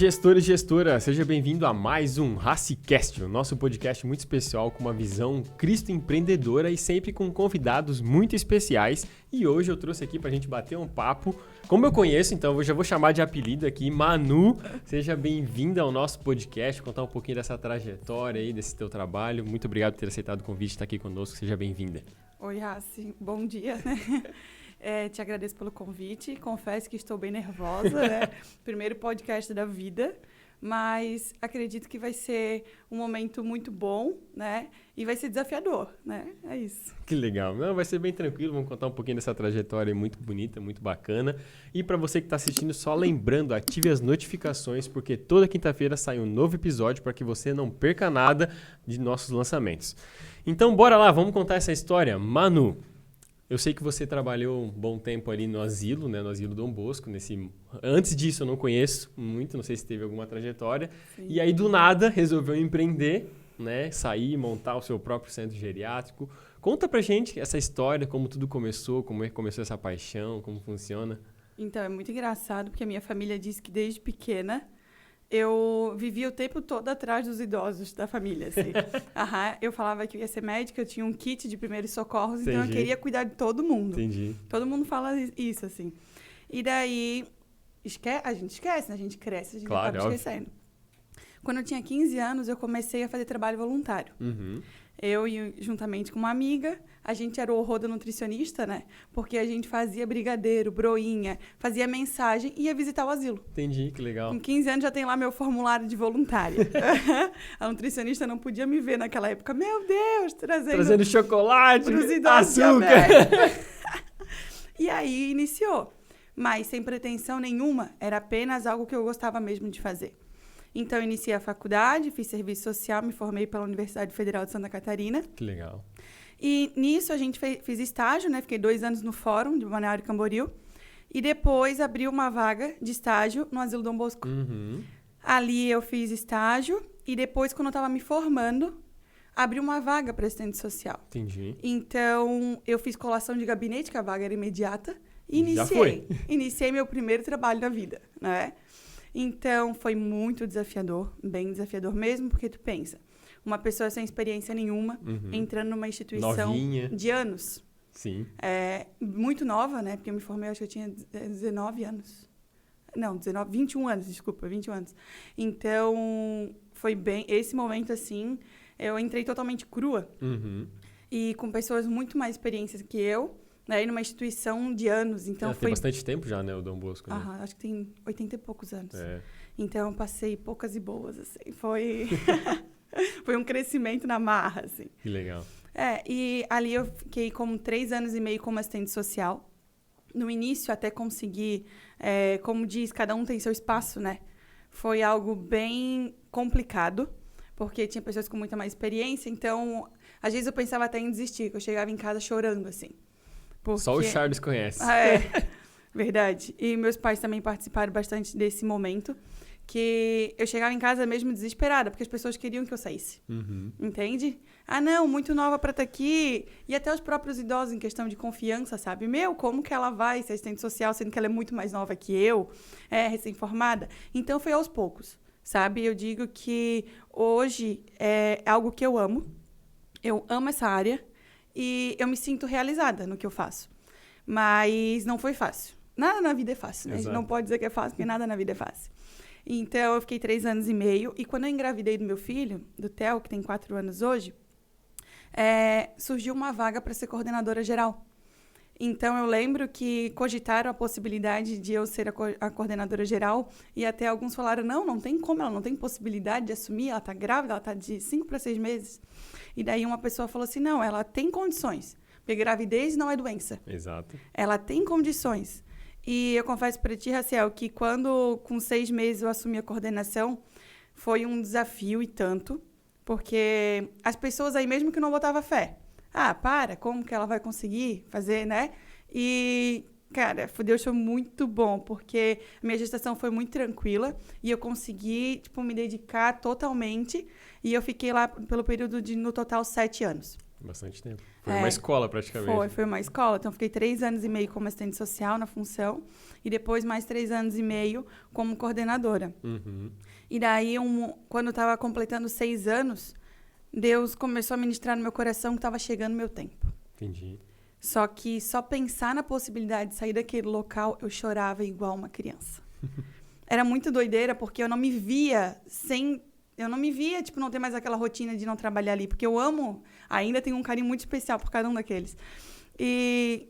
Gestor e gestora, seja bem-vindo a mais um Racicast, o nosso podcast muito especial com uma visão Cristo empreendedora e sempre com convidados muito especiais. E hoje eu trouxe aqui pra gente bater um papo, como eu conheço, então eu já vou chamar de apelido aqui, Manu. Seja bem-vinda ao nosso podcast, contar um pouquinho dessa trajetória aí, desse teu trabalho. Muito obrigado por ter aceitado o convite de estar aqui conosco, seja bem-vinda. Oi, Raci, bom dia, né? Te agradeço pelo convite, confesso que estou bem nervosa, né? Primeiro podcast da vida, mas acredito que vai ser um momento muito bom, né? E vai ser desafiador, né? É isso. Que legal. Não, vai ser bem tranquilo, vamos contar um pouquinho dessa trajetória muito bonita, muito bacana. E para você que está assistindo, só lembrando, ative as notificações, porque toda quinta-feira sai um novo episódio para que você não perca nada de nossos lançamentos. Então, bora lá, vamos contar essa história. Manu, eu sei que você trabalhou um bom tempo ali no asilo, né, no Asilo Dom Bosco. Antes disso eu não conheço muito, não sei se teve alguma trajetória. Sim. E aí do nada resolveu empreender, né, sair, montar o seu próprio centro geriátrico. Conta pra gente essa história, como tudo começou, como é que começou essa paixão, como funciona. Então, é muito engraçado porque a minha família diz que desde pequena eu vivia o tempo todo atrás dos idosos da família, assim. Eu falava que eu ia ser médica, eu tinha um kit de primeiros socorros, Entendi. Então eu queria cuidar de todo mundo. Entendi. Todo mundo fala isso, assim. E daí, a gente esquece, né? A gente cresce, a gente acaba esquecendo. Quando eu tinha 15 anos, eu comecei a fazer trabalho voluntário. Uhum. Eu, juntamente com uma amiga, a gente era o horror da nutricionista, né? Porque a gente fazia brigadeiro, broinha, fazia mensagem e ia visitar o asilo. Entendi, que legal. Com 15 anos já tem lá meu formulário de voluntária. A nutricionista não podia me ver naquela época. Meu Deus, trazendo chocolate, açúcar. E aí iniciou. Mas sem pretensão nenhuma, era apenas algo que eu gostava mesmo de fazer. Então, eu iniciei a faculdade, fiz serviço social, me formei pela Universidade Federal de Santa Catarina. Que legal. E nisso a gente fiz estágio, né? Fiquei 2 anos no Fórum de Balneário Camboriú. E depois abriu uma vaga de estágio no Asilo Dom Bosco. Uhum. Ali eu fiz estágio e depois, quando eu estava me formando, abriu uma vaga para assistente social. Entendi. Então, eu fiz colação de gabinete, que a vaga era imediata. E iniciei meu primeiro trabalho na vida, né? Então, foi muito desafiador, bem desafiador mesmo, porque tu pensa, uma pessoa sem experiência nenhuma, entrando numa instituição Novinha. De anos. Sim. Muito nova, né? Porque eu me formei, acho que eu tinha 19 anos. Não, 21 anos, desculpa, 21 anos. Então, foi bem, esse momento, assim, eu entrei totalmente crua. E com pessoas muito mais experientes que eu, né, numa instituição de anos, então Tem bastante tempo já, né, o Dom Bosco, né? Acho que tem 80 e poucos anos. Então, eu passei poucas e boas, assim, foi um crescimento na marra, assim. Que legal. E ali eu fiquei como 3 anos e meio como assistente social. No início, até conseguir, como diz, cada um tem seu espaço, né? Foi algo bem complicado, porque tinha pessoas com muita mais experiência, então, às vezes eu pensava até em desistir, que eu chegava em casa chorando, assim. Porque... Só o Charles conhece. Verdade. E meus pais também participaram bastante desse momento, que eu chegava em casa mesmo desesperada, porque as pessoas queriam que eu saísse. Entende? Não, muito nova para estar aqui. E até os próprios idosos, em questão de confiança, sabe? Como que ela vai ser assistente social, sendo que ela é muito mais nova que eu, recém-formada? Então, foi aos poucos, sabe? Eu digo que hoje é algo que eu amo. Eu amo essa área. E eu me sinto realizada no que eu faço. Mas não foi fácil. Nada na vida é fácil, né? A gente não pode dizer que é fácil, porque nada na vida é fácil. Então, eu fiquei 3 anos e meio. E quando eu engravidei do meu filho, do Theo, que tem 4 anos hoje, surgiu uma vaga para ser coordenadora geral. Então, eu lembro que cogitaram a possibilidade de eu ser a coordenadora geral. E até alguns falaram, não tem como, ela não tem possibilidade de assumir. Ela está grávida, ela está de 5 para 6 meses. E daí uma pessoa falou assim, não, ela tem condições, porque gravidez não é doença. Exato. Ela tem condições. E eu confesso para ti, Raciel, que quando com 6 meses eu assumi a coordenação, foi um desafio e tanto, porque as pessoas aí mesmo que não botavam fé. Como que ela vai conseguir fazer, né? E, cara, Deus foi muito bom, porque a minha gestação foi muito tranquila e eu consegui, me dedicar totalmente. E eu fiquei lá pelo período de, no total, 7 anos. Bastante tempo. Foi uma escola, praticamente. Foi uma escola. Então, fiquei 3 anos e meio como assistente social na função e depois mais 3 anos e meio como coordenadora. Uhum. E daí, quando eu estava completando 6 anos, Deus começou a ministrar no meu coração que estava chegando o meu tempo. Entendi. Só que só pensar na possibilidade de sair daquele local, eu chorava igual uma criança. Era muito doideira, porque eu não me via tipo, não ter mais aquela rotina de não trabalhar ali. Porque eu amo, ainda tenho um carinho muito especial por cada um daqueles. E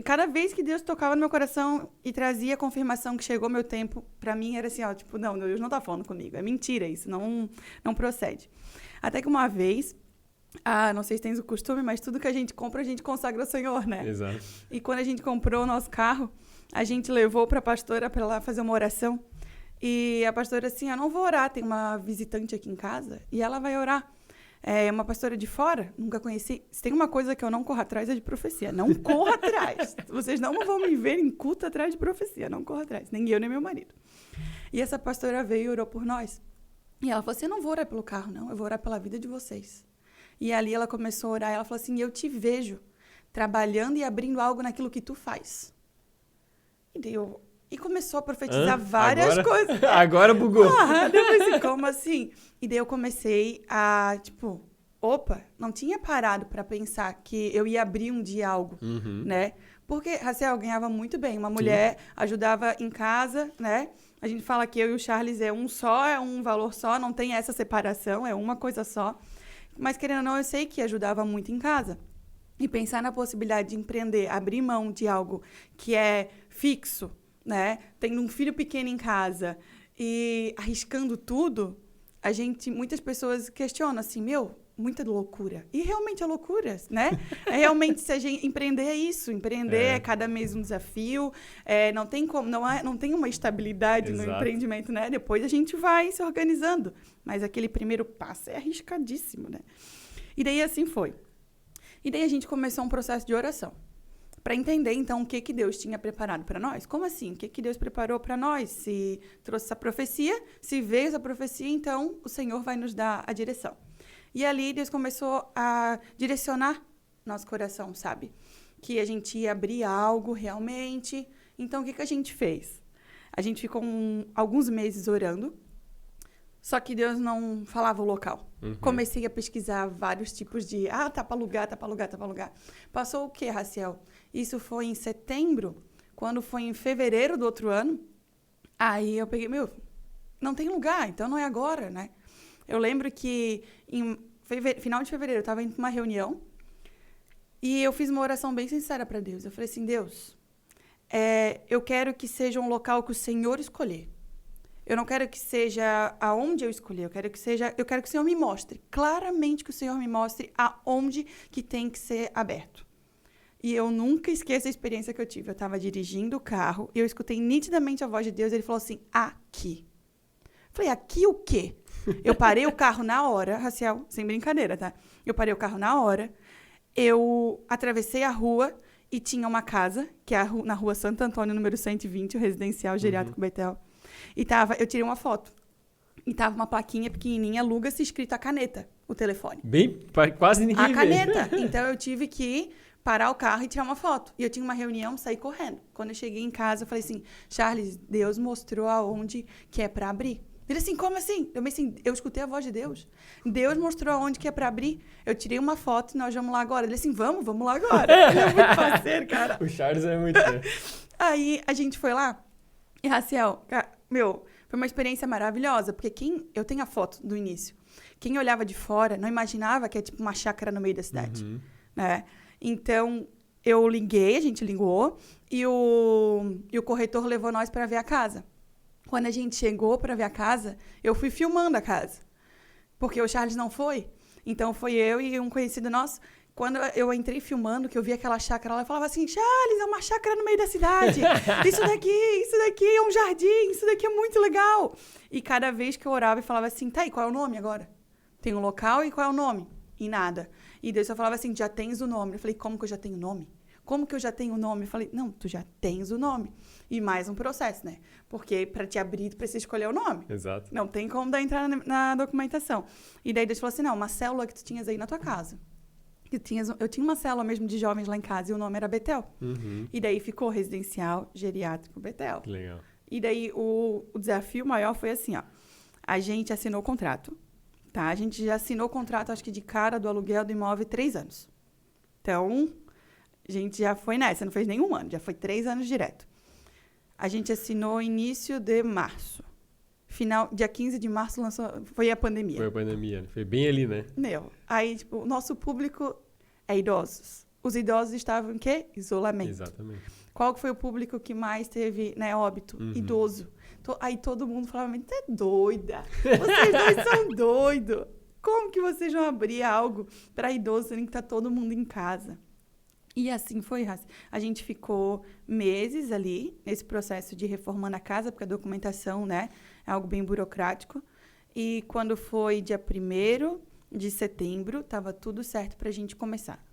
cada vez que Deus tocava no meu coração e trazia a confirmação que chegou meu tempo, pra mim era assim, ó, tipo, não, Deus não tá falando comigo. É mentira isso, não procede. Até que uma vez, não sei se tens o costume, mas tudo que a gente compra, a gente consagra ao Senhor, né? Exato. E quando a gente comprou o nosso carro, a gente levou pra pastora pra lá fazer uma oração. E a pastora assim, eu não vou orar, tem uma visitante aqui em casa e ela vai orar. É uma pastora de fora, nunca conheci. Se tem uma coisa que eu não corro atrás é de profecia. Não corro atrás. Vocês não vão me ver em culto atrás de profecia. Não corro atrás. Nem eu, nem meu marido. E essa pastora veio e orou por nós. E ela falou assim, eu não vou orar pelo carro, não. Eu vou orar pela vida de vocês. E ali ela começou a orar. E ela falou assim, eu te vejo trabalhando e abrindo algo naquilo que tu faz. E começou a profetizar várias coisas. Agora bugou. Depois assim, como assim? E daí eu comecei a, não tinha parado para pensar que eu ia abrir um dia algo, né? Porque Raciel ganhava muito bem. Uma mulher ajudava em casa, né? A gente fala que eu e o Charles é um só, é um valor só, não tem essa separação, é uma coisa só. Mas, querendo ou não, eu sei que ajudava muito em casa. E pensar na possibilidade de empreender, abrir mão de algo que é fixo, né? Tendo um filho pequeno em casa e arriscando tudo, muitas pessoas questionam assim, muita loucura. E realmente é loucura, né? Realmente, se a gente empreender é isso. Empreender é cada mês um desafio. Não tem como, não tem uma estabilidade no empreendimento, né? Depois a gente vai se organizando. Mas aquele primeiro passo é arriscadíssimo, né? E daí assim foi. E daí a gente começou um processo de oração. Para entender, então, o que Deus tinha preparado para nós. Como assim? O que Deus preparou para nós? Se trouxe essa profecia, se veio essa profecia, então o Senhor vai nos dar a direção. E ali Deus começou a direcionar nosso coração, sabe? Que a gente ia abrir algo realmente. Então, o que a gente fez? A gente ficou alguns meses orando, só que Deus não falava o local. Comecei a pesquisar vários tipos de... tá para alugar, tá para alugar, tá para alugar. Passou o quê, Raciel? Isso foi em setembro. Quando foi em fevereiro do outro ano, aí eu peguei, não tem lugar, então não é agora, né? Eu lembro que em final de fevereiro eu estava indo para uma reunião e eu fiz uma oração bem sincera para Deus. Eu falei assim, Deus, eu quero que seja um local que o Senhor escolher. Eu não quero que seja aonde eu escolher, eu quero que o Senhor me mostre, claramente que o Senhor me mostre aonde que tem que ser aberto. E eu nunca esqueço a experiência que eu tive. Eu estava dirigindo o carro e eu escutei nitidamente a voz de Deus e ele falou assim, aqui. Eu falei, aqui o quê? Eu parei o carro na hora, Raciel, sem brincadeira, tá? Eu parei o carro na hora, eu atravessei a rua e tinha uma casa, que é na rua Santo Antônio, número 120, o residencial geriátrico Betel. E eu tirei uma foto. E tava uma plaquinha pequenininha, aluga-se, escrito a caneta, o telefone. Quase ninguém vê. A caneta. Então, eu tive que parar o carro e tirar uma foto. E eu tinha uma reunião, saí correndo. Quando eu cheguei em casa, eu falei assim, Charles, Deus mostrou aonde que é para abrir. Ele assim, como assim? Eu escutei a voz de Deus. Deus mostrou aonde que é para abrir. Eu tirei uma foto e nós vamos lá agora. Ele assim, vamos lá agora. Ele é muito parceiro, cara. O Charles é muito... Aí, a gente foi lá. E, Raciel, foi uma experiência maravilhosa. Porque eu tenho a foto do início. Quem olhava de fora não imaginava que é tipo uma chácara no meio da cidade. Né? Então, a gente ligou. E o corretor levou nós para ver a casa. Quando a gente chegou para ver a casa, eu fui filmando a casa. Porque o Charles não foi. Então, foi eu e um conhecido nosso. Quando eu entrei filmando, que eu vi aquela chácara lá, eu falava assim, Charles, é uma chácara no meio da cidade. Isso daqui é um jardim, isso daqui é muito legal. E cada vez que eu orava e falava assim, tá, e qual é o nome agora? Tem um local e qual é o nome? E nada. E Deus só falava assim, já tens o nome. Eu falei, como que eu já tenho nome? Como que eu já tenho o nome? Eu falei, não, tu já tens o nome. E mais um processo, né? Porque para te abrir, tu precisa escolher o nome. Exato. Não tem como entrar na documentação. E daí Deus falou assim, não, uma célula que tu tinhas aí na tua casa. Eu tinha uma célula mesmo de jovens lá em casa e o nome era Betel. E daí ficou Residencial Geriátrico Betel. Que legal. E daí o desafio maior foi assim, ó. A gente assinou o contrato, tá? A gente já assinou o contrato, acho que de cara do aluguel do imóvel 3 anos. Então, a gente já foi nessa, não fez nenhum ano, já foi 3 anos direto. A gente assinou início de março. Dia 15 de março foi a pandemia. Foi a pandemia, foi bem ali, né? Aí, tipo, o nosso público é idosos. Os idosos estavam em quê? Isolamento. Exatamente. Qual foi o público que mais teve, né, óbito? Idoso. Aí todo mundo falava, você é doida. Vocês dois são doidos. Como que vocês vão abrir algo para idoso, sendo que tá todo mundo em casa? E assim foi, Raci. A gente ficou meses ali, nesse processo de reformando a casa, porque a documentação, né, é algo bem burocrático. E quando foi dia 1º de setembro, estava tudo certo para a gente começar.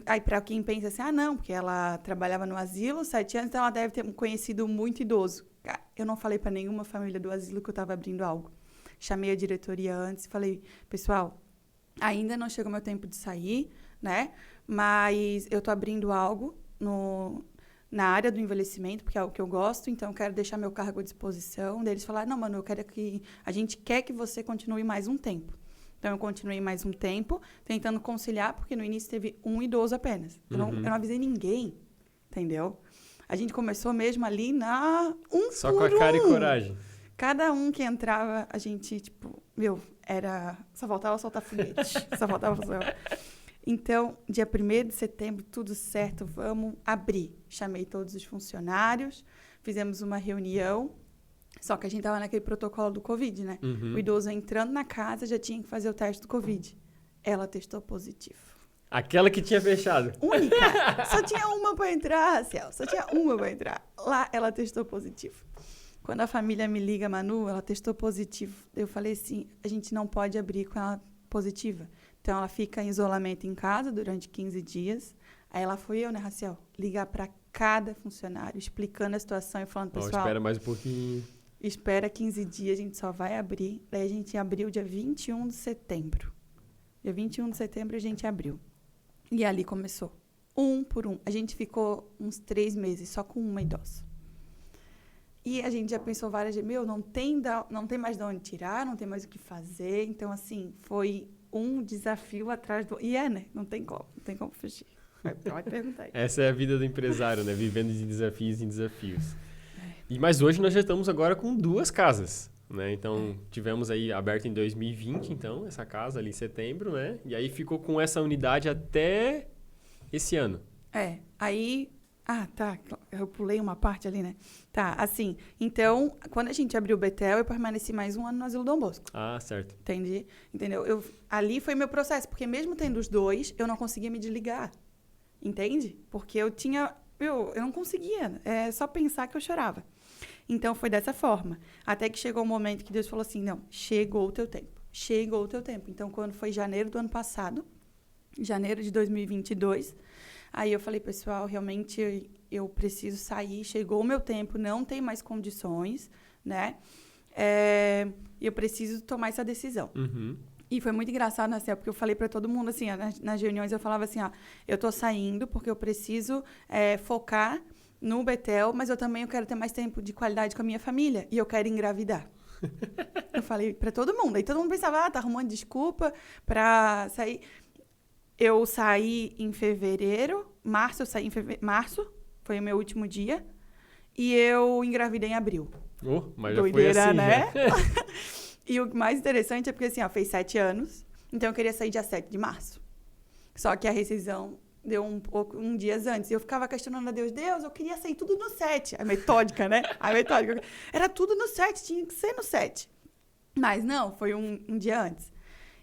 Aí, para quem pensa assim, não, porque ela trabalhava no asilo 7 anos, então ela deve ter conhecido muito idoso. Cara, eu não falei para nenhuma família do asilo que eu estava abrindo algo. Chamei a diretoria antes e falei, pessoal, ainda não chegou meu tempo de sair, né? Mas eu tô abrindo algo na área do envelhecimento, porque é algo que eu gosto, então eu quero deixar meu cargo à disposição. Daí eles falaram, não, Manu, a gente quer que você continue mais um tempo. Então, eu continuei mais um tempo, tentando conciliar, porque no início teve um idoso apenas. Eu não avisei ninguém, entendeu? A gente começou mesmo ali Só com a cara e coragem. Cada um que entrava, a gente, tipo, só faltava soltar foguete. Só faltava soltar. Então, dia 1º de setembro, tudo certo, vamos abrir. Chamei todos os funcionários, fizemos uma reunião, só que a gente estava naquele protocolo do Covid, né? O idoso entrando na casa já tinha que fazer o teste do Covid. Ela testou positivo. Aquela que tinha fechado. Única. Só tinha uma para entrar, Ciel. Só tinha uma para entrar. Lá, ela testou positivo. Quando a família me liga, Manu, ela testou positivo. Eu falei assim, a gente não pode abrir com ela positiva. Então, ela fica em isolamento em casa durante 15 dias. Aí, ela foi eu, né, Raciel? Ligar para cada funcionário, explicando a situação e falando, pessoal... espera mais um pouquinho. Espera 15 dias, a gente só vai abrir. Daí, a gente abriu dia 21 de setembro. Dia 21 de setembro, a gente abriu. E ali começou. Um por um. A gente ficou uns 3 meses só com uma idosa. E a gente já pensou várias vezes, não tem mais de onde tirar, não tem mais o que fazer. Então, assim, foi um desafio atrás do... E né? Não tem como fugir. Pode perguntar aí. Essa é a vida do empresário, né? Vivendo de desafios em desafios. Mas hoje nós já estamos agora com 2 casas, né? Então, tivemos aí aberta em 2020, então, essa casa ali em setembro, né? E aí ficou com essa unidade até esse ano. Aí... tá. Eu pulei uma parte ali, né? Tá, assim. Então, quando a gente abriu o Betel, eu permaneci mais um ano no Asilo Dom Bosco. Ah, certo. Entendeu? Ali foi meu processo, porque mesmo tendo os 2, eu não conseguia me desligar. Entende? Porque eu não conseguia. É só pensar que eu chorava. Então, foi dessa forma. Até que chegou um momento que Deus falou assim, não, chegou o teu tempo. Chegou o teu tempo. Então, quando foi janeiro do ano passado, janeiro de 2022... Aí eu falei, pessoal, realmente eu preciso sair, chegou o meu tempo, não tem mais condições, né? Eu preciso tomar essa decisão. E foi muito engraçado, né, porque eu falei para todo mundo, assim, nas reuniões eu falava assim, eu tô saindo porque eu preciso focar no Betel, mas eu quero ter mais tempo de qualidade com a minha família e eu quero engravidar. Eu falei para todo mundo. Aí todo mundo pensava, tá arrumando desculpa para sair... Eu saí em março foi o meu último dia, e eu engravidei em abril. Mas doideira, já foi assim, né? né? E o mais interessante é porque, assim, fez 7 anos, então eu queria sair dia 7 de março. Só que a rescisão deu um dia antes, e eu ficava questionando a Deus, eu queria sair tudo no 7. A metódica, né? Era tudo no 7, tinha que ser no 7. Mas não, foi um dia antes.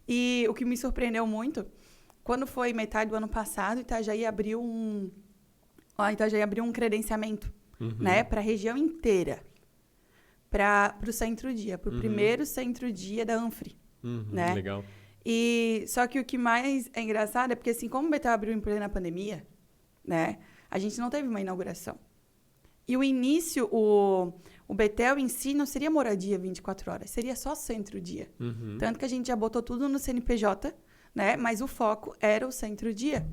E o que me surpreendeu muito... Quando foi metade do ano passado, Itajaí abriu um credenciamento, né, para a região inteira, para o centro-dia, para o primeiro centro-dia da Anfri, né? Legal. E só que o que mais é engraçado é porque, assim, como o Betel abriu em plena pandemia, né, a gente não teve uma inauguração. E o início, o Betel em si não seria moradia 24 horas, seria só centro-dia. Tanto que a gente já botou tudo no CNPJ. né? Mas o foco era o centro-dia.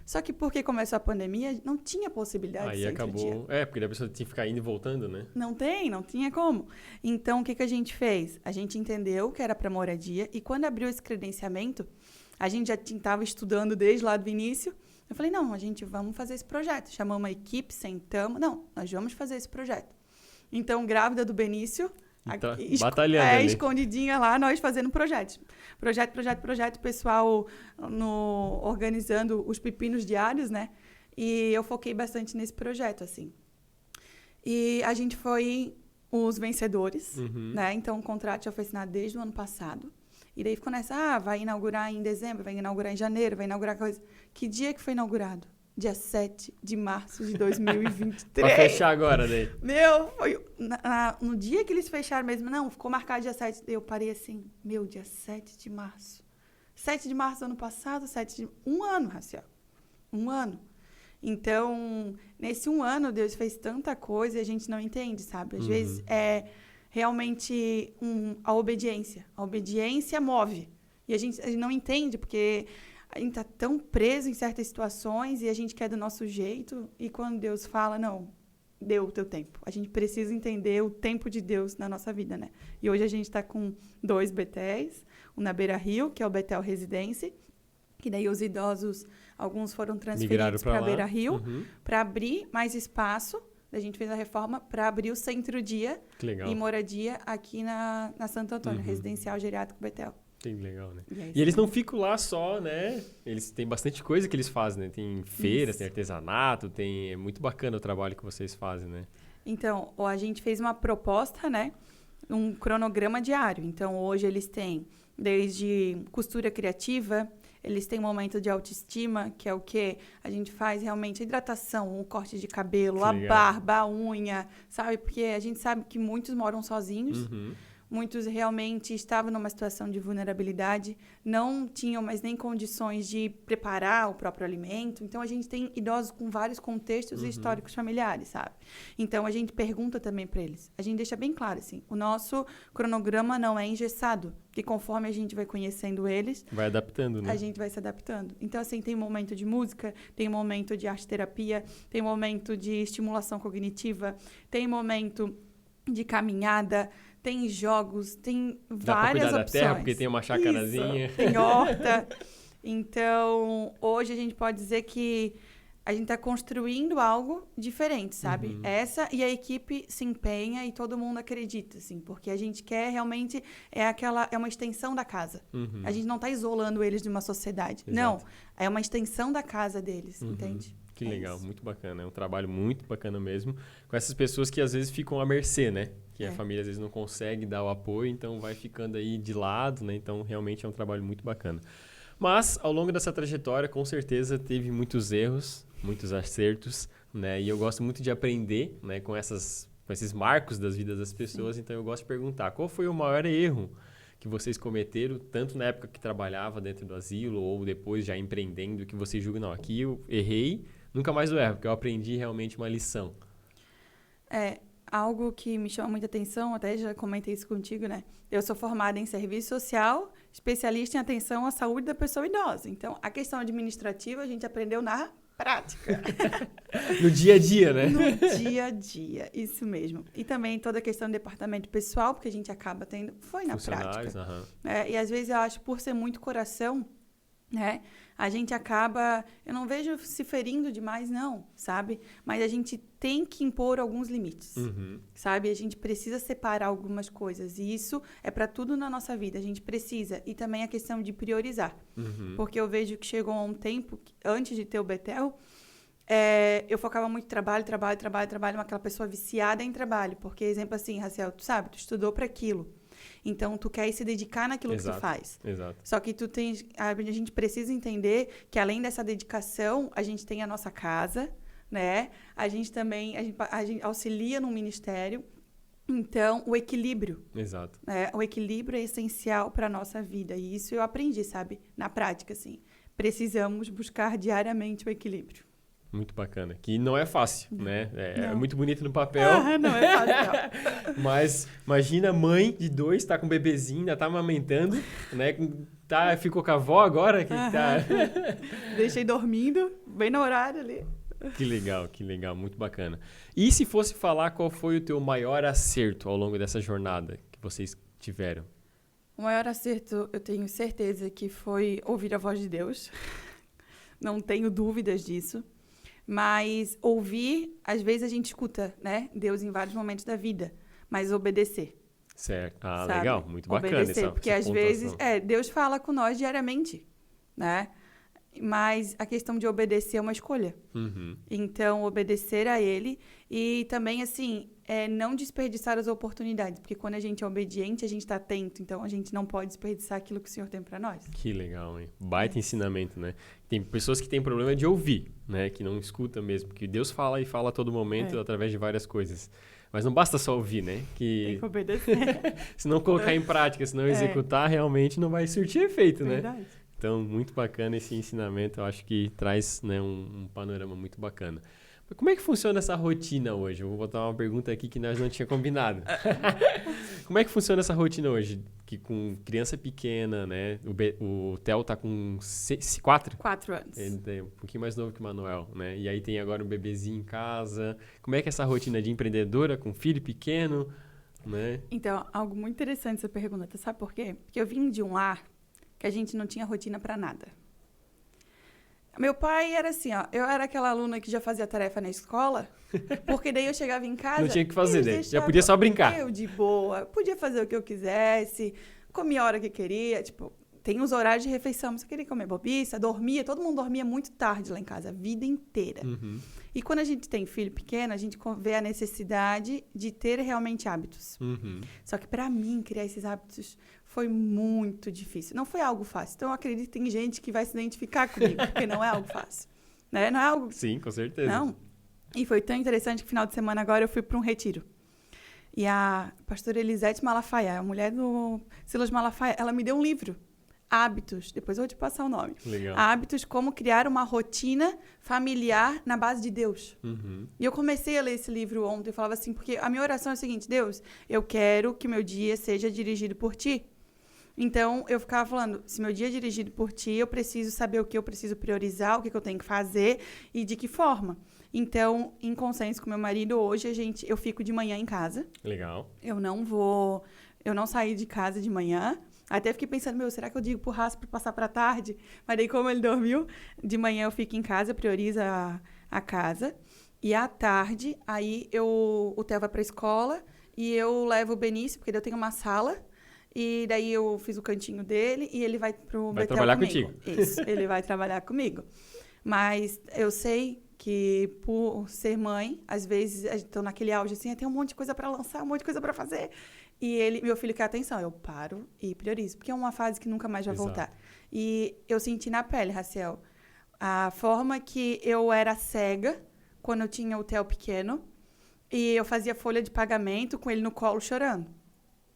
Só que porque começou a pandemia, não tinha possibilidade de Aí centro-dia. acabou... porque a pessoa tinha que ficar indo e voltando, né? Não tinha como. Então, o que a gente fez? A gente entendeu que era para moradia e quando abriu esse credenciamento, a gente já estava estudando desde lá do início. Eu falei, não, vamos fazer esse projeto. Chamamos uma equipe, sentamos. Não, nós vamos fazer esse projeto. Então, grávida do Benício, batalhando ali. Escondidinha lá, nós fazendo projetos. Projeto, pessoal organizando os pepinos diários, né? E eu foquei bastante nesse projeto, assim. E a gente foi os vencedores, né? Então, o contrato já foi assinado desde o ano passado. E daí ficou nessa, vai inaugurar em dezembro, vai inaugurar em janeiro, vai inaugurar coisa. Que dia que foi inaugurado? Dia 7 de março de 2023. Pra fechar agora, daí. Foi no dia que eles fecharam mesmo, não, ficou marcado dia 7. Eu parei assim, dia 7 de março. 7 de março do ano passado, um ano, Raciel. Um ano. Então, nesse um ano, Deus fez tanta coisa e a gente não entende, sabe? Às vezes é realmente a obediência. A obediência move. E a gente não entende, porque a gente está tão preso em certas situações e a gente quer do nosso jeito. E quando Deus fala, não, deu o teu tempo. A gente precisa entender o tempo de Deus na nossa vida, né? E hoje a gente está com 2 Betéis. Um na Beira Rio, que é o Betel Residência. Que daí os idosos, alguns foram transferidos para Beira Rio, para abrir mais espaço. A gente fez a reforma para abrir o centro-dia e moradia aqui na Santo Antônio, Residencial Geriátrico Betel. Que legal, né? E eles não ficam lá só, né? Eles têm bastante coisa que eles fazem, né? Tem feiras, tem artesanato, é muito bacana o trabalho que vocês fazem, né? Então, a gente fez uma proposta, né? Um cronograma diário. Então, hoje eles têm desde costura criativa, eles têm um momento de autoestima, que é o que a gente faz realmente, a hidratação, o corte de cabelo, a barba, a unha, sabe? Porque a gente sabe que muitos moram sozinhos, muitos realmente estavam numa situação de vulnerabilidade, não tinham mais nem condições de preparar o próprio alimento. Então, a gente tem idosos com vários contextos históricos familiares, sabe? Então, a gente pergunta também para eles. A gente deixa bem claro, assim, o nosso cronograma não é engessado, que conforme a gente vai conhecendo eles... Vai adaptando, né? A gente vai se adaptando. Então, assim, tem momento de música, tem momento de arte-terapia, tem momento de estimulação cognitiva, tem momento de caminhada, tem jogos, tem várias opções. Dá pra cuidar da terra, porque tem uma chacarazinha. Tem horta. Então, hoje a gente pode dizer que a gente está construindo algo diferente, sabe? E a equipe se empenha e todo mundo acredita, assim, porque a gente quer realmente, é uma extensão da casa. A gente não está isolando eles de uma sociedade. Exato. Não, é uma extensão da casa deles, entende? Que legal, muito bacana. É um trabalho muito bacana mesmo, com essas pessoas que às vezes ficam à mercê, né? Que a família às vezes não consegue dar o apoio, então vai ficando aí de lado, né? Então realmente é um trabalho muito bacana. Mas ao longo dessa trajetória, com certeza teve muitos erros, muitos acertos, né? E eu gosto muito de aprender, né, com esses marcos das vidas das pessoas. Então eu gosto de perguntar, qual foi o maior erro que vocês cometeram, tanto na época que trabalhava dentro do asilo ou depois já empreendendo, que você julga, não, aqui eu errei, nunca mais eu erro, porque eu aprendi realmente uma lição. Algo que me chama muita atenção, até já comentei isso contigo, né? Eu sou formada em serviço social, especialista em atenção à saúde da pessoa idosa. Então, a questão administrativa a gente aprendeu na prática. No dia a dia, né? No dia a dia, isso mesmo. E também toda a questão do departamento pessoal, porque a gente acaba tendo, foi na prática. E às vezes eu acho, por ser muito coração, né? A gente acaba, eu não vejo se ferindo demais, não, sabe? Mas a gente tem que impor alguns limites, sabe? A gente precisa separar algumas coisas. E isso é para tudo na nossa vida. A gente precisa. E também a questão de priorizar. Porque eu vejo que chegou a um tempo, antes de ter o Betel, eu focava muito em trabalho, aquela pessoa viciada em trabalho. Porque, exemplo assim, Raciel, tu sabe, tu estudou para aquilo. Então, tu quer se dedicar naquilo que tu faz. Exato. Só que a gente precisa entender que, além dessa dedicação, a gente tem a nossa casa, né? A gente também a gente auxilia no ministério. Então, o equilíbrio. Exato. Né? O equilíbrio é essencial para a nossa vida. E isso eu aprendi, sabe? Na prática, assim. Precisamos buscar diariamente o equilíbrio. Muito bacana. Que não é fácil, né? É Não. muito bonito no papel. Não é fácil. Mas imagina a mãe de 2, tá com um bebezinho, ainda tá amamentando, né? Ficou com a avó agora? Deixei dormindo, bem no horário ali. Que legal, muito bacana. E se fosse falar qual foi o teu maior acerto ao longo dessa jornada que vocês tiveram? O maior acerto, eu tenho certeza que foi ouvir a voz de Deus. Não tenho dúvidas disso. Mas ouvir, às vezes a gente escuta, né? Deus em vários momentos da vida. Mas obedecer. Certo. Sabe? Legal. Muito bacana Obedecer, porque às vezes, Deus fala com nós diariamente, né? Mas a questão de obedecer é uma escolha. Uhum. Então, obedecer a Ele e também, assim, não desperdiçar as oportunidades. Porque quando a gente é obediente, a gente está atento. Então, a gente não pode desperdiçar aquilo que o Senhor tem para nós. Que legal, hein? Baita ensinamento, né? Tem pessoas que têm problema de ouvir, né? Que não escutam mesmo. Porque Deus fala e fala a todo momento através de várias coisas. Mas não basta só ouvir, né? Tem que obedecer. Se não colocar em prática, se não executar, realmente não vai surtir efeito, Verdade. né? Então, muito bacana esse ensinamento. Eu acho que traz, né, um panorama muito bacana. Mas como é que funciona essa rotina hoje? Eu vou botar uma pergunta aqui que nós não tínhamos combinado. Como é que funciona essa rotina hoje? Que com criança pequena, né? O Theo tá com 4? 4 anos. Ele é um pouquinho mais novo que o Manuel, né? E aí tem agora um bebezinho em casa. Como é que é essa rotina de empreendedora com filho pequeno, né? Então, algo muito interessante essa pergunta. Sabe por quê? Porque eu vim de um lar que a gente não tinha rotina para nada. Meu pai era assim, ó. Eu era aquela aluna que já fazia tarefa na escola, porque daí eu chegava em casa... Não tinha o que fazer, né? Já podia só brincar. Eu de boa, podia fazer o que eu quisesse, comia a hora que queria, tipo... Tem os horários de refeição, mas eu queria comer bobiça, dormia, todo mundo dormia muito tarde lá em casa, a vida inteira. Uhum. E quando a gente tem filho pequeno, a gente vê a necessidade de ter realmente hábitos. Uhum. Só que para mim, criar esses hábitos foi muito difícil. Não foi algo fácil. Então, eu acredito que tem gente que vai se identificar comigo, porque não é algo fácil. Né? Não é algo... Sim, com certeza. Não. E foi tão interessante que no final de semana agora eu fui para um retiro. E a pastora Elisete Malafaia, a mulher do Silas Malafaia, ela me deu um livro. Hábitos, depois eu vou te passar o nome. Legal. Hábitos, como criar uma rotina familiar na base de Deus. Uhum. E eu comecei a ler esse livro ontem, eu falava assim, porque a minha oração é a seguinte: Deus, eu quero que meu dia seja dirigido por Ti. Então, eu ficava falando, se meu dia é dirigido por Ti, eu preciso saber o que eu preciso priorizar, o que eu tenho que fazer e de que forma. Então, em consenso com meu marido, hoje eu fico de manhã em casa. Legal. Eu não saí de casa de manhã. Até fiquei pensando, será que eu digo pro Raça para passar para tarde? Mas daí, como ele dormiu, de manhã eu fico em casa, priorizo a casa. E à tarde, aí o Theo vai para a escola e eu levo o Benício, porque daí eu tenho uma sala. E daí eu fiz o cantinho dele e ele vai pro Betel trabalhar comigo. contigo. Isso, ele vai trabalhar comigo. Mas eu sei que por ser mãe, às vezes, estou naquele auge assim, tem um monte de coisa para lançar, um monte de coisa para fazer. E meu filho quer atenção. Eu paro e priorizo, porque é uma fase que nunca mais vai voltar. E eu senti na pele, Raciel, a forma que eu era cega quando eu tinha o Theo pequeno e eu fazia folha de pagamento com ele no colo chorando.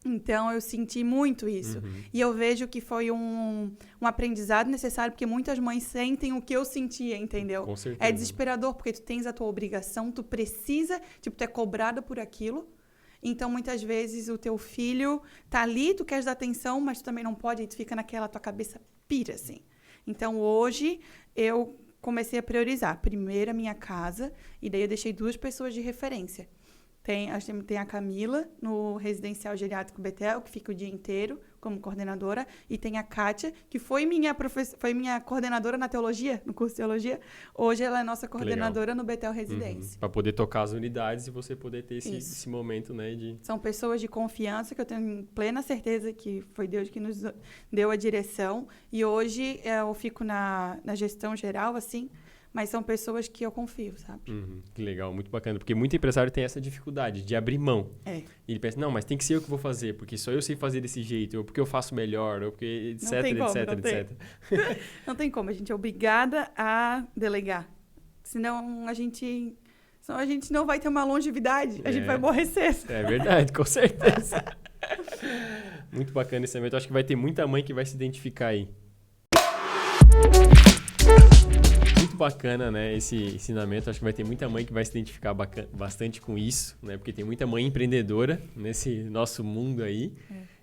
Então, eu senti muito isso. Uhum. E eu vejo que foi um aprendizado necessário, porque muitas mães sentem o que eu sentia, entendeu? Com certeza. É desesperador, porque tu tens a tua obrigação, tu precisa, tu é cobrada por aquilo. Então, muitas vezes, o teu filho tá ali, tu queres dar atenção, mas tu também não pode, e tu fica naquela, tua cabeça pira, assim. Então, hoje, eu comecei a priorizar. Primeiro, a minha casa, e daí eu deixei 2 pessoas de referência. Tem a Camila, no Residencial Geriátrico Betel, que fica o dia inteiro como coordenadora. E tem a Kátia, que foi minha coordenadora na teologia, no curso de teologia. Hoje ela é nossa coordenadora no Betel Residência. Para poder tocar as unidades e você poder ter esse momento, né? São pessoas de confiança que eu tenho plena certeza que foi Deus que nos deu a direção. E hoje eu fico na gestão geral, assim. Mas são pessoas que eu confio, sabe? Que legal, muito bacana. Porque muito empresário tem essa dificuldade de abrir mão. E ele pensa, não, mas tem que ser eu que vou fazer, porque só eu sei fazer desse jeito, ou porque eu faço melhor, ou porque etc, etc. Não tem como, a gente é obrigada a delegar. Senão a gente não vai ter uma longevidade, a gente vai morrer cedo. É verdade, com certeza. Muito bacana esse momento. Eu acho que vai ter muita mãe que vai se identificar aí. Muito bacana, né, esse ensinamento. Acho que vai ter muita mãe que vai se identificar bastante com isso, né? Porque tem muita mãe empreendedora nesse nosso mundo aí.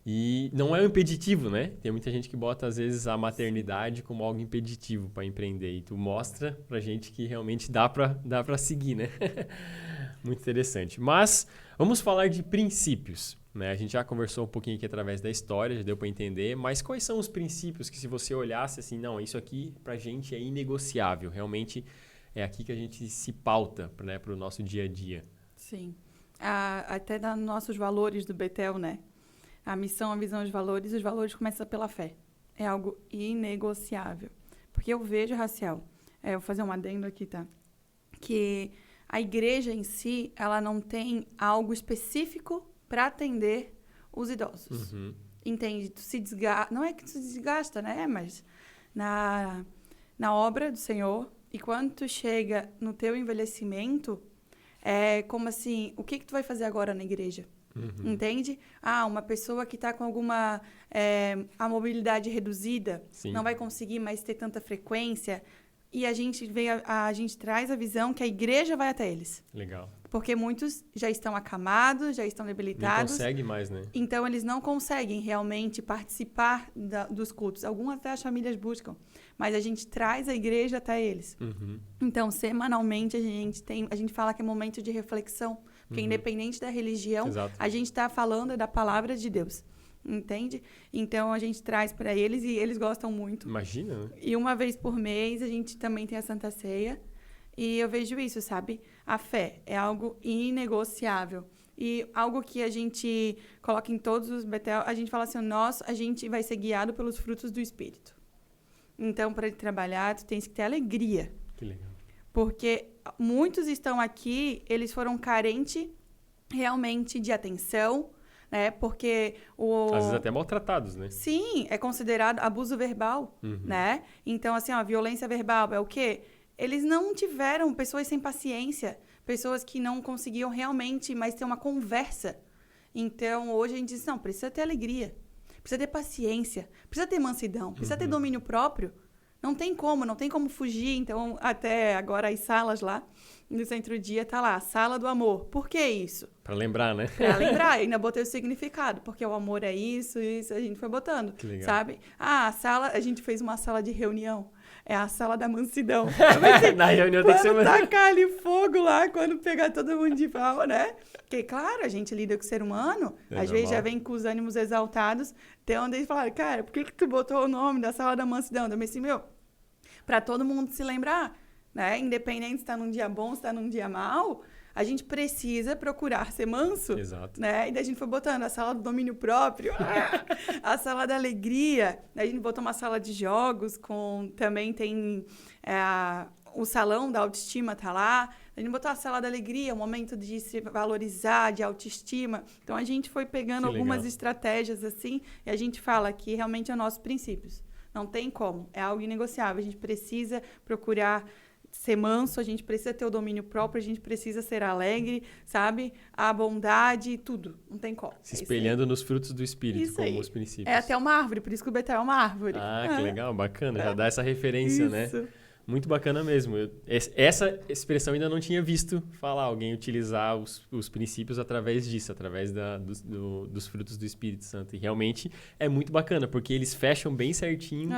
E não é um impeditivo, né? Tem muita gente que bota, às vezes, a maternidade como algo impeditivo para empreender. E tu mostra pra gente que realmente dá pra seguir, né? Muito interessante. Mas vamos falar de princípios, né? A gente já conversou um pouquinho aqui através da história, já deu para entender. Mas quais são os princípios que, se você olhasse assim, não, isso aqui pra gente é inegociável. Realmente é aqui que a gente se pauta, né, pro nosso dia a dia. Sim. Até nos nossos valores do Betel, né? A missão, a visão, os valores começam pela fé. É algo inegociável. Porque eu vejo, Raciel, eu vou fazer um adendo aqui, tá? Que a igreja em si, ela não tem algo específico para atender os idosos. Uhum. Entende? Tu se desgasta, não é que tu se desgasta, né? Mas na obra do Senhor, e quando tu chega no teu envelhecimento, é como assim, o que tu vai fazer agora na igreja? Uhum. Entende? Uma pessoa que está com alguma a mobilidade reduzida, Sim. não vai conseguir mais ter tanta frequência, e a gente a gente traz a visão que a igreja vai até eles. Legal. Porque muitos já estão acamados, já estão debilitados. Não consegue mais, né? Então, eles não conseguem realmente participar dos cultos. Algumas até as famílias buscam, mas a gente traz a igreja até eles. Uhum. Então, semanalmente, a gente fala que é momento de reflexão, porque independente da religião, Exato. a gente está falando da palavra de Deus. Entende? Então, a gente traz para eles e eles gostam muito. Imagina, né? E uma vez por mês, a gente também tem a Santa Ceia. E eu vejo isso, sabe? A fé é algo inegociável. E algo que a gente coloca em todos os Betel, a gente fala assim, a gente vai ser guiado pelos frutos do Espírito. Então, para trabalhar, tu tens que ter alegria. Que legal. Porque muitos estão aqui, eles foram carentes realmente de atenção, né? Porque Às vezes até maltratados, né? Sim, é considerado abuso verbal, né? Então, assim, a violência verbal é o quê? Eles não tiveram pessoas sem paciência, pessoas que não conseguiam realmente mais ter uma conversa. Então, hoje a gente diz, não, precisa ter alegria, precisa ter paciência, precisa ter mansidão, precisa ter domínio próprio. Não tem como fugir. Então, até agora as salas lá no Centro-Dia tá lá, Sala do Amor. Por que isso? Pra lembrar, né? Pra lembrar, ainda botei o significado, porque o amor é isso, a gente foi botando, Que legal. sabe? A gente fez uma sala de reunião, é a sala da mansidão. Na reunião tem que ser... Quando tacar ali fogo lá, quando pegar todo mundo de pau, né? Porque, claro, a gente lida com o ser humano, às vezes já vem com os ânimos exaltados, até onde eles falaram, cara, por que tu botou o nome da sala da mansidão? Eu pensei, pra todo mundo se lembrar, né? Independente se tá num dia bom, se tá num dia mau, a gente precisa procurar ser manso. Exato. Né? E daí a gente foi botando a sala do domínio próprio, a sala da alegria. Daí a gente botou uma sala de jogos, também tem o salão da autoestima, tá lá. A gente botou a sala da alegria, um momento de se valorizar, de autoestima. Então a gente foi pegando algumas estratégias assim, e a gente fala que realmente é nossos princípios. Não tem como, é algo inegociável. A gente precisa procurar ser manso, a gente precisa ter o domínio próprio, a gente precisa ser alegre, sabe? A bondade, tudo. Não tem como. Se espelhando nos frutos do Espírito, isso como aí. os princípios. É até uma árvore, por isso que o Betel é uma árvore. Que legal, bacana. Já dá essa referência, isso. Né? Muito bacana mesmo. Essa expressão ainda não tinha visto falar, alguém utilizar os princípios através disso, através dos frutos do Espírito Santo. E realmente é muito bacana, porque eles fecham bem certinho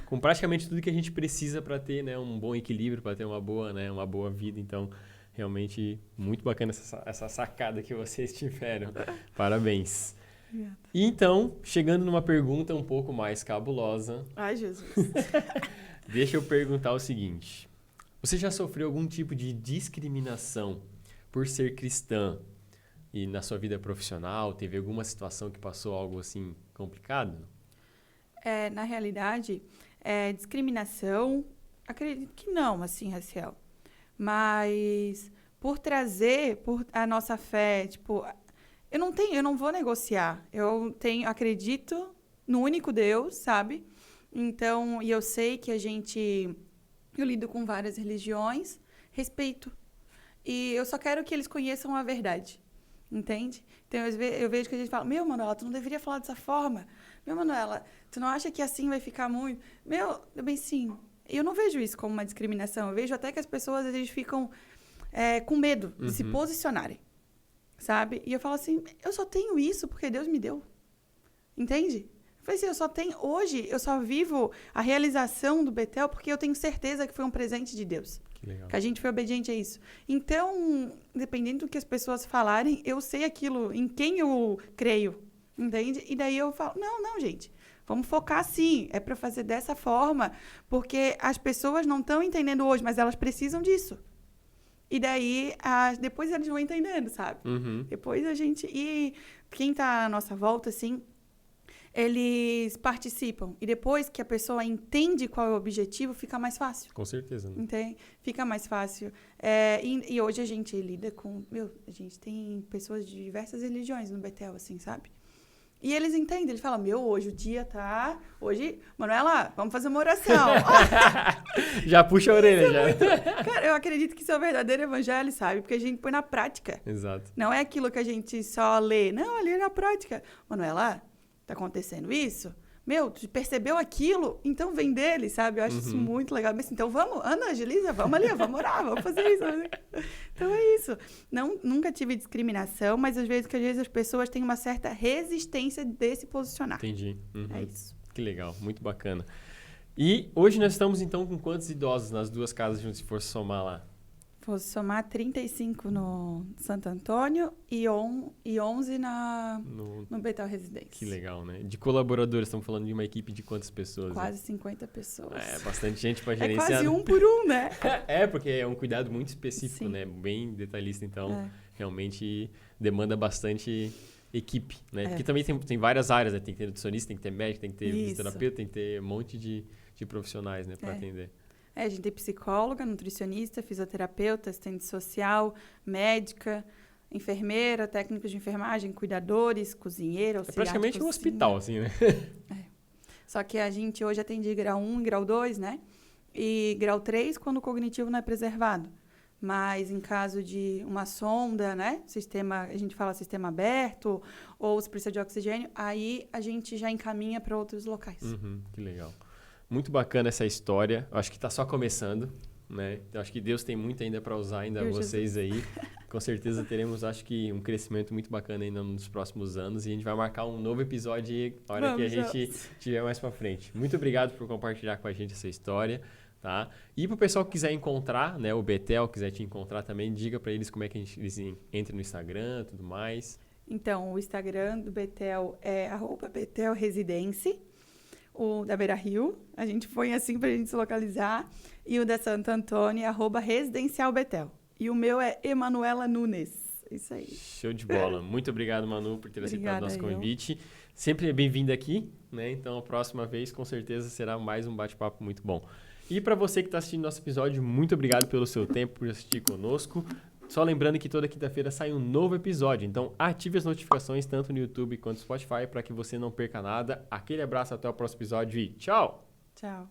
com praticamente tudo que a gente precisa para ter, né, um bom equilíbrio, para ter uma boa vida. Então, realmente, muito bacana essa sacada que vocês tiveram. Parabéns. Obrigada. E então, chegando numa pergunta um pouco mais cabulosa. Ai, Jesus. Deixa eu perguntar o seguinte. Você já sofreu algum tipo de discriminação por ser cristã e na sua vida profissional? Teve alguma situação que passou algo assim complicado? Na realidade, discriminação, acredito que não, assim, Raciel. Mas por a nossa fé, tipo, eu não vou negociar. Acredito no único Deus, sabe? Então, e eu sei que eu lido com várias religiões, respeito. E eu só quero que eles conheçam a verdade, entende? Então, eu vejo que a gente fala, Manuela, tu não deveria falar dessa forma. Manuela, tu não acha que assim vai ficar muito? Eu bem sim, Eu não vejo isso como uma discriminação. Eu vejo até que as pessoas, às vezes, ficam com medo de se posicionarem, sabe? E eu falo assim, eu só tenho isso porque Deus me deu. Entende? Eu falei assim, hoje eu só vivo a realização do Betel porque eu tenho certeza que foi um presente de Deus. Que legal. Que a gente foi obediente a isso. Então, dependendo do que as pessoas falarem, eu sei aquilo em quem eu creio. Entende? E daí eu falo, não, gente. Vamos focar sim, é para fazer dessa forma, porque as pessoas não estão entendendo hoje, mas elas precisam disso. E daí, depois eles vão entendendo, sabe? Depois a gente... E quem está à nossa volta, assim, eles participam. E depois que a pessoa entende qual é o objetivo, fica mais fácil. Com certeza. Né? Entende? Fica mais fácil. E hoje a gente lida com... a gente tem pessoas de diversas religiões no Betel, assim, sabe? E eles entendem, eles falam, hoje o dia tá... Hoje, Manuela, vamos fazer uma oração. Já puxa a orelha, já. Cara, eu acredito que isso é o verdadeiro evangelho, sabe? Porque a gente põe na prática. Exato. Não é aquilo que a gente só lê. Não, ali é na prática. Manuela, tá acontecendo isso? Tu percebeu aquilo? Então vem dele, sabe? Eu acho isso muito legal. Mas então vamos, Ana, Angelisa, vamos ali, vamos orar, vamos fazer isso. Então é isso. Nunca tive discriminação, mas às vezes as pessoas têm uma certa resistência de se posicionar. Entendi. É isso. Que legal, muito bacana. E hoje nós estamos então com quantos idosos nas duas casas, se for somar lá? Vou somar 35 no Santo Antônio e 11 no Betel Residência. Que legal, né? De colaboradores, estamos falando de uma equipe de quantas pessoas? Quase 50 pessoas. Bastante gente para gerenciar. É quase um por um, né? Porque é um cuidado muito específico, né? Bem detalhista, então realmente demanda bastante equipe, né? Porque também tem várias áreas, né? Tem que ter nutricionista, tem que ter médico, tem que ter fisioterapeuta, tem que ter um monte de profissionais, né? Para atender. A gente tem psicóloga, nutricionista, fisioterapeuta, assistente social, médica, enfermeira, técnicos de enfermagem, cuidadores, cozinheiro, auxiliar. É praticamente um hospital, assim, né? Só que a gente hoje atende grau 1 e grau 2, né? E grau 3 quando o cognitivo não é preservado. Mas em caso de uma sonda, né? A gente fala sistema aberto, ou se precisa de oxigênio, aí a gente já encaminha para outros locais. Que legal. Muito bacana essa história. Acho que está só começando, né? Então, acho que Deus tem muito ainda para usar vocês aí. Com certeza teremos, acho que, um crescimento muito bacana ainda nos próximos anos. E a gente vai marcar um novo episódio aí, na hora que a gente estiver mais para frente. Muito obrigado por compartilhar com a gente essa história, tá? E para o pessoal que quiser encontrar, né? O Betel, quiser te encontrar também, diga para eles como é que eles entram no Instagram e tudo mais. Então, o Instagram do Betel é @BetelResidência. O da Beira Rio, a gente põe assim pra gente se localizar. E o da Santo Antônio, @residencialbetel. E o meu é Emanuela Nunes. Isso aí. Show de bola. Muito obrigado, Manu, por ter aceitado o nosso convite. Sempre é bem-vinda aqui, né? Então, a próxima vez, com certeza, será mais um bate-papo muito bom. E para você que está assistindo nosso episódio, muito obrigado pelo seu tempo, por assistir conosco. Só lembrando que toda quinta-feira sai um novo episódio, então ative as notificações tanto no YouTube quanto no Spotify para que você não perca nada. Aquele abraço, até o próximo episódio e tchau! Tchau!